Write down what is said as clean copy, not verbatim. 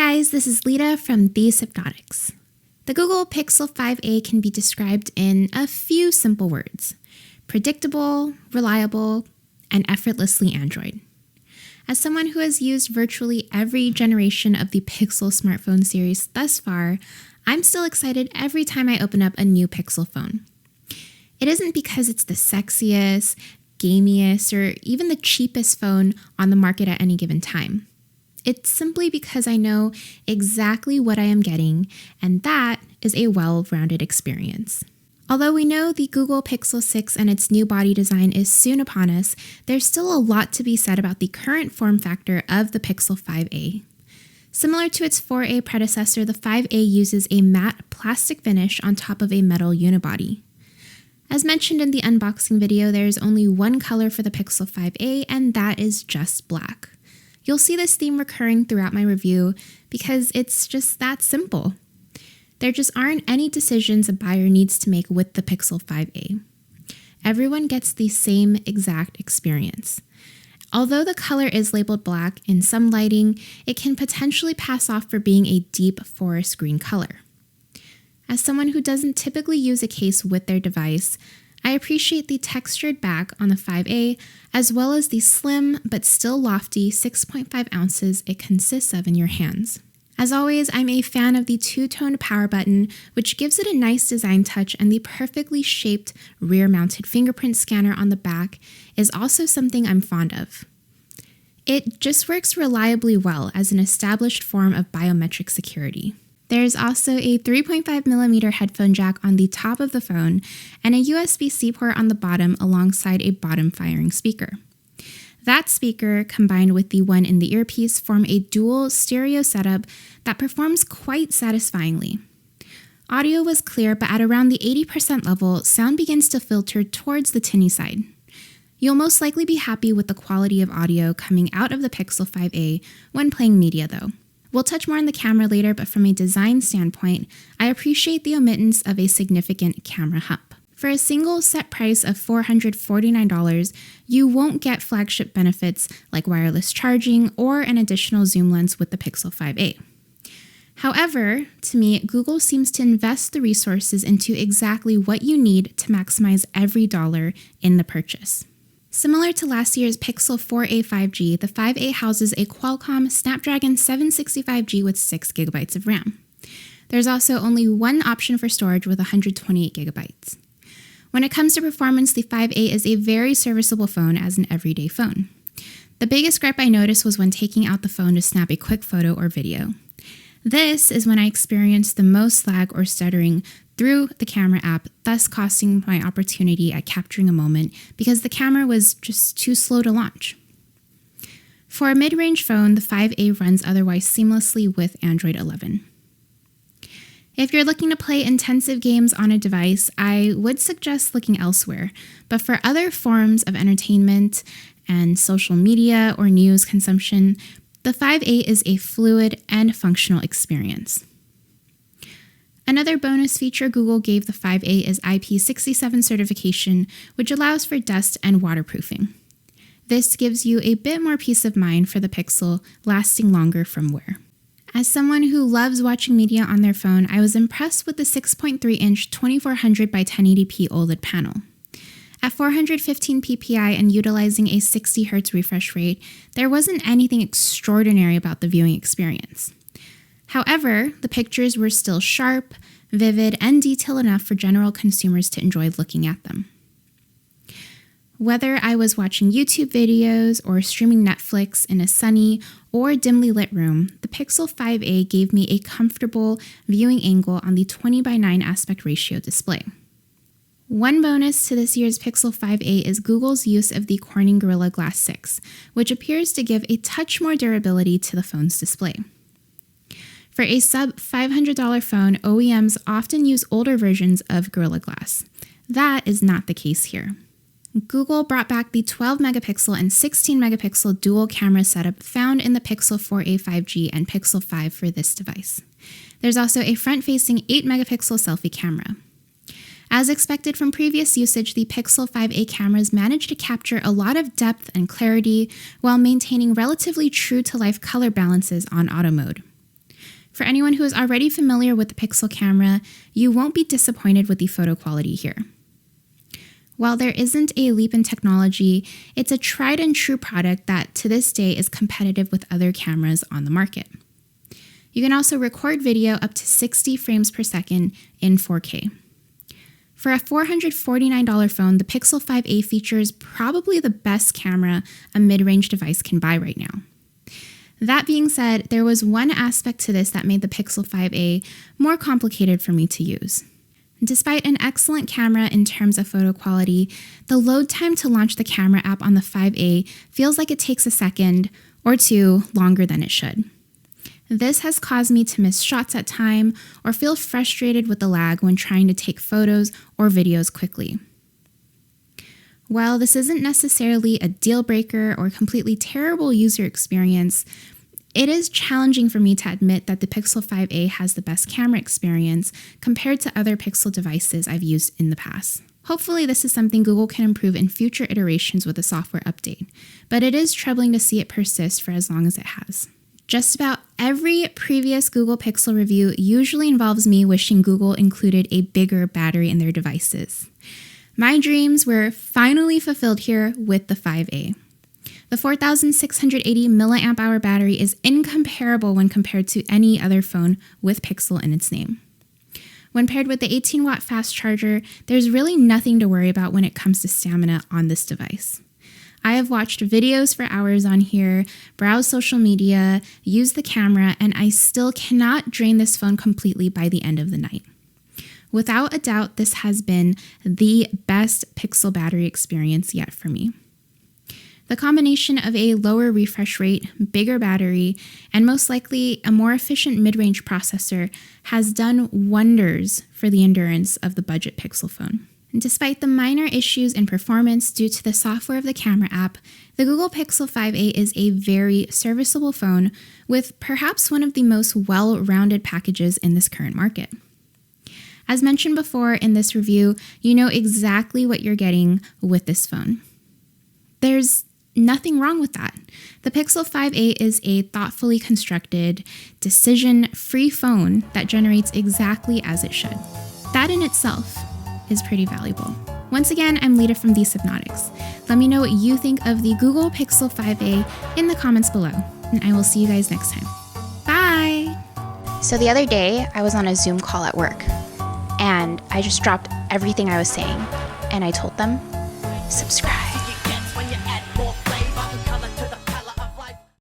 guys, this is Lida from the Sypnotix. The Google Pixel 5a can be described in a few simple words: predictable, reliable, and effortlessly Android. As someone who has used virtually every generation of the Pixel smartphone series thus far, I'm still excited every time I open up a new Pixel phone. It isn't because it's the sexiest, gamiest, or even the cheapest phone on the market at any given time. It's simply because I know exactly what I am getting, and that is a well-rounded experience. Although we know the Google Pixel 6 and its new body design is soon upon us, there's still a lot to be said about the current form factor of the Pixel 5a. Similar to its 4a predecessor, the 5a uses a matte plastic finish on top of a metal unibody. As mentioned in the unboxing video, there is only one color for the Pixel 5a, and that is just black. You'll see this theme recurring throughout my review because it's just that simple. There just aren't any decisions a buyer needs to make with the Pixel 5a. Everyone gets the same exact experience. Although the color is labeled black, in some lighting, it can potentially pass off for being a deep forest green color. As someone who doesn't typically use a case with their device, I appreciate the textured back on the 5a, as well as the slim but still lofty 6.5 ounces it consists of in your hands. As always, I'm a fan of the two-tone power button, which gives it a nice design touch, and the perfectly shaped rear-mounted fingerprint scanner on the back is also something I'm fond of. It just works reliably well as an established form of biometric security. There's also a 3.5mm headphone jack on the top of the phone and a USB-C port on the bottom alongside a bottom-firing speaker. That speaker, combined with the one in the earpiece, form a dual stereo setup that performs quite satisfyingly. Audio was clear, but at around the 80% level, sound begins to filter towards the tinny side. You'll most likely be happy with the quality of audio coming out of the Pixel 5a when playing media, though. We'll touch more on the camera later, but from a design standpoint, I appreciate the omittance of a significant camera hump. For a single set price of $449, you won't get flagship benefits like wireless charging or an additional zoom lens with the Pixel 5a. However, to me, Google seems to invest the resources into exactly what you need to maximize every dollar in the purchase. Similar to last year's Pixel 4a 5G, the 5a houses a Qualcomm Snapdragon 765G with 6GB of RAM. There's also only one option for storage with 128GB. When it comes to performance, the 5a is a very serviceable phone as an everyday phone. The biggest gripe I noticed was when taking out the phone to snap a quick photo or video. This is when I experienced the most lag or stuttering through the camera app, thus costing my opportunity at capturing a moment because the camera was just too slow to launch. For a mid-range phone, the 5a runs otherwise seamlessly with Android 11. If you're looking to play intensive games on a device, I would suggest looking elsewhere, but for other forms of entertainment and social media or news consumption, the 5a is a fluid and functional experience. Another bonus feature Google gave the 5a is Ip67 Certification, which allows for dust and waterproofing. This gives you a bit more peace of mind for the Pixel, lasting longer from wear. As someone who loves watching media on their phone, I was impressed with the 6.3-inch 2400 by 1080p OLED panel. At 415 ppi and utilizing a 60Hz refresh rate, there wasn't anything extraordinary about the viewing experience. However, the pictures were still sharp, vivid, and detailed enough for general consumers to enjoy looking at them. Whether I was watching YouTube videos or streaming Netflix in a sunny or dimly lit room, the Pixel 5a gave me a comfortable viewing angle on the 20:9 aspect ratio display. One bonus to this year's Pixel 5a is Google's use of the Corning Gorilla Glass 6, which appears to give a touch more durability to the phone's display. For a sub-$500 phone, OEMs often use older versions of Gorilla Glass. That is not the case here. Google brought back the 12-megapixel and 16-megapixel dual camera setup found in the Pixel 4a 5G and Pixel 5 for this device. There's also a front-facing 8-megapixel selfie camera. As expected from previous usage, the Pixel 5a cameras managed to capture a lot of depth and clarity while maintaining relatively true-to-life color balances on auto mode. For anyone who is already familiar with the Pixel camera, you won't be disappointed with the photo quality here. While there isn't a leap in technology, it's a tried and true product that to this day is competitive with other cameras on the market. You can also record video up to 60 frames per second in 4K. For a $449 phone, the Pixel 5a features probably the best camera a mid-range device can buy right now. That being said, there was one aspect to this that made the Pixel 5a more complicated for me to use. Despite an excellent camera in terms of photo quality, the load time to launch the camera app on the 5a feels like it takes a second or two longer than it should. This has caused me to miss shots at time or feel frustrated with the lag when trying to take photos or videos quickly. While this isn't necessarily a deal breaker or completely terrible user experience, it is challenging for me to admit that the Pixel 5a has the best camera experience compared to other Pixel devices I've used in the past. Hopefully this is something Google can improve in future iterations with a software update, but it is troubling to see it persist for as long as it has. Just about every previous Google Pixel review usually involves me wishing Google included a bigger battery in their devices. My dreams were finally fulfilled here with the 5a. The 4,680 milliamp hour battery is incomparable when compared to any other phone with Pixel in its name. When paired with the 18-watt fast charger, there's really nothing to worry about when it comes to stamina on this device. I have watched videos for hours on here, browsed social media, used the camera, and I still cannot drain this phone completely by the end of the night. Without a doubt, this has been the best Pixel battery experience yet for me. The combination of a lower refresh rate, bigger battery, and most likely a more efficient mid-range processor has done wonders for the endurance of the budget Pixel phone. And despite the minor issues in performance due to the software of the camera app, the Google Pixel 5a is a very serviceable phone with perhaps one of the most well-rounded packages in this current market. As mentioned before in this review, you know exactly what you're getting with this phone. There's nothing wrong with that. The Pixel 5a is a thoughtfully constructed, decision-free phone that generates exactly as it should. That in itself is pretty valuable. Once again, I'm Lida from Sypnotix. Let me know what you think of the Google Pixel 5a in the comments below, and I will see you guys next time. Bye! So the other day, I was on a Zoom call at work, and I just dropped everything I was saying, and I told them, subscribe.